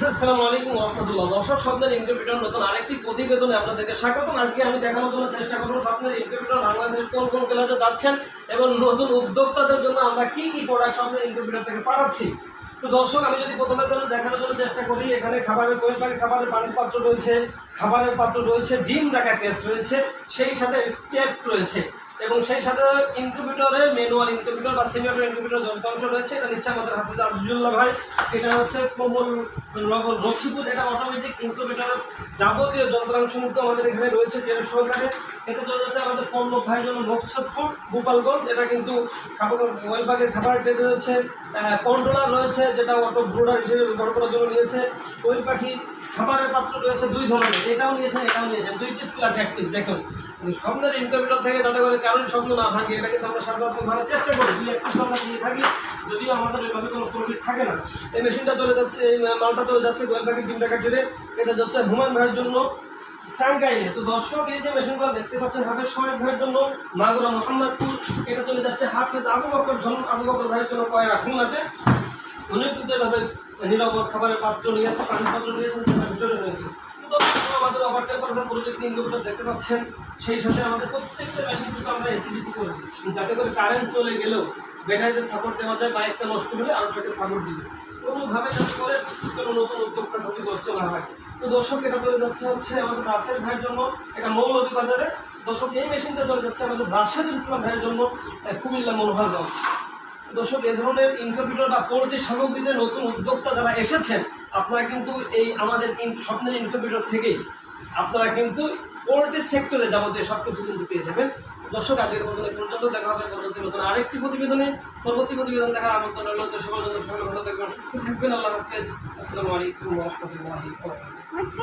আসসালামু আলাইকুম ওয়া রাহমাতুল্লাহ। দর্শক, স্বপ্নের ইনকিউবেটর নতুন আরেকটি প্রতিবেদনে আপনাদেরকে স্বাগতম। আজকে আমি দেখানোর জন্য চেষ্টা করব স্বপ্নের ইনকিউবেটর বাংলাদেশের কোন কোন ক্লাসে যাচ্ছেন এবং নতুন উদ্যোক্তাদের জন্য আমরা কি কি প্রোডাক্ট স্বপ্নের ইনকিউবেটর থেকে পাঠাচ্ছি। তো দর্শক, আমি যদি প্রথমে দেখানোর জন্য চেষ্টা করি, এখানে খাবারের কোয়েল খাবারের পানির পাত্র রয়েছে, খাবারের পাত্র রয়েছে, ডিম রাখা কেস রয়েছে, সেই সাথে টেপ রয়েছে এবং সেই সাথে ইনকিউবেটরের ম্যানুয়াল ইনকিউবেটর বা সিমিউলেটর ইনকিউবেটর যন্ত্রাংশ রয়েছে। এটা নিচ্ছে আমাদের হাফিজ আজিজুল্লাহ ভাই। এটা হচ্ছে কমল নগর লক্ষ্মীপুর। এটা অটোমেটিক ইনকিউবেটরের যাবতীয় যন্ত্রাংশ কিন্তু আমাদের এখানে রয়েছে ট্রেনের সহকারে। এটা চলে যাচ্ছে আমাদের পল্লব ভাইয়ের জন্য নকশাদপুর গোপালগঞ্জ। এটা কিন্তু ওয়েলবাগের খাবার ট্রেন রয়েছে, কন্ট্রোলার রয়েছে যেটা অটো ব্রোডার হিসেবে ব্যবহার করার জন্য নিয়েছে। ওয়েল পাখি খাবারের পাত্র রয়েছে দুই ধরনের, এটাও নিয়েছেন এটাও নিয়েছেন, 2 পিস প্লাস 1 পিস। দেখুন, স্বপ্নের ইনকিউবেটর থেকে যাতে করে কারোর স্বপ্ন না ভাঙে, এটা কিন্তু আমরা সাধারণতভাবে চেষ্টা করি 2-1 পিস আমরা দিয়ে থাকি, যদিও আমাদের ওইভাবে কোনো প্রফিট থাকে না। এই মেশিনটা চলে যাচ্ছে, এই মালটা চলে যাচ্ছে গোয়েল পাখির ডিম টাকা ট্রেনে। এটা যাচ্ছে হুমায়ুন ভাইয়ের জন্য টাঙ্গাইলে। তো দর্শক, এই যে মেশিনগুলো দেখতে পাচ্ছেন হাফেজ সোহেব ভাইয়ের জন্য মাগুরা মোহাম্মদপুর। এটা চলে যাচ্ছে হাফেজ আবু বকর ভাইয়ের জন্য কয়রা খুলনাতে। উনিও কিন্তু এভাবে নিরাপদ খাবারের পাত্র নিয়েছে, পানির পাত্র নিয়েছেন, তার ভিতরে রয়েছে। আমাদের ওভার টেম্পারেচার প্রযুক্তি ইনকিউবেটর দেখতে পাচ্ছেন। সেই সাথে আমাদের প্রত্যেকটা মেশিন কিন্তু আমরা এসিডিসি করে দিই, যাতে করে কারেন্ট চলে গেলেও ব্যাটারিতে সাপোর্ট দেওয়া যায় বা একটা নষ্ট হলে আরেকটাকে সাপোর্ট দিবে, কোনোভাবে যাতে করে কোনো নতুন উদ্যোক্তা ক্ষতিগ্রস্ত না হয়। তো দর্শক, এটা চলে যাচ্ছে হচ্ছে আমাদের রাসেল ভাইয়ের জন্য, এটা মৌলভীবাজারে। দর্শক, এই মেশিনটা চলে যাচ্ছে আমাদের রাশেদুল ইসলাম ভাইয়ের জন্য কুমিল্লা মনোহরগঞ্জ। দর্শক, এ ধরনের ইনকিউবেটর বা পোল্ট্রি সামগ্রীতে নতুন উদ্যোক্তা যারা এসেছেন, আপনারা কিন্তু এই আমাদের স্বপ্নের ইনকিউবেটর থেকেই আপনারা কিন্তু পোল্ট্রি সেক্টরে যাবতীয় সব কিছু কিন্তু পেয়ে যাবেন। দর্শক, আজকের মতন পর্যন্ত দেখা হবে পরবর্তী নতুন আরেকটি প্রতিবেদনে। পরবর্তী প্রতিবেদন দেখার আমন্ত্রণ রইল। তো সকল ভালো থাকবেন, সুস্থ থাকবেন। আল্লাহ হাফেজ। আসসালামু আলাইকুম ওয়া রাহমাতুল্লাহি ওয়া বারাকাতুহু।